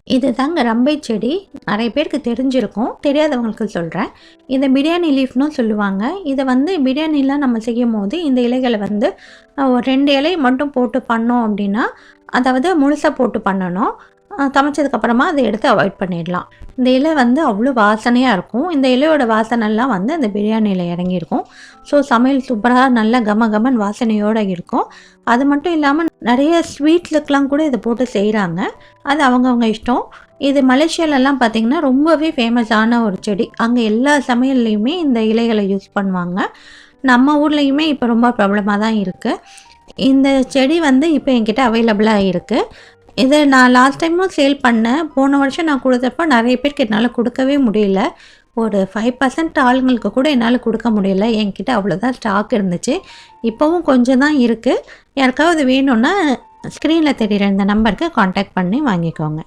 இதுதாங்க ரம்பை செடி. நெறைய பேருக்கு தெரிஞ்சிருக்கும். தெரியாதவங்களுக்கு சொல்றேன். இத பிரியாணி லீஃப்னும் சொல்லுவாங்க. இத வந்து பிரியாணிலாம் நம்ம செய்யும்போது, இந்த இலைகள வந்து ஒரு 2 இலை மட்டும் போட்டு பண்ணோம் அப்டின்னா, அதாவது முழுசா போட்டு பண்ணணும். சமைச்சதுக்கப்புறமா அத எடுத்து அவாய்ட் பண்ணிடலாம். இந்த இலை வந்து அவ்ளோ வாசனையா இருக்கும். இந்த இலையோட வாசனைலாம் வந்து அந்த பிரியாணியில இறங்கியிருக்கும். ஸோ சமையல் சூப்பரா நல்லா கம கமன்னு வாசனையோட இருக்கும். அது மட்டும் இல்லாம நெறைய ஸ்வீட்லுக்குலாம் கூட இத போட்டு செய்றாங்க. அது அவங்கவங்க இஷ்டம். இது மலேசியாலலாம் பார்த்தீங்கன்னா, ரொம்பவே ஃபேமஸான ஒரு செடி. அங்க எல்லா சமையல்லயுமே இந்த இலைகள யூஸ் பண்ணுவாங்க. நம்ம ஊர்லயுமே இப்ப ரொம்ப பிரபலமா தான் இருக்கு. இந்த செடி வந்து இப்ப என்கிட்ட அவைலபிளா இருக்கு. இத நான் லாஸ்ட் டைமும் சேல் பண்ணேன். போன வருஷம் நான் குடுத்தப்ப நெறைய பேருக்கு என்னால குடுக்கவே முடியல. ஒரு 5% ஆளுங்களுக்கு கூட என்னால குடுக்க முடியல. என்கிட்ட அவ்வளோதான் ஸ்டாக் இருந்துச்சு. இப்பவும் கொஞ்சம் தான் இருக்கு. யாருக்காவது வேணும்னா, ஸ்க்ரீன்ல தெரியிற இந்த நம்பருக்கு கான்டாக்ட் பண்ணி வாங்கிக்கோங்க.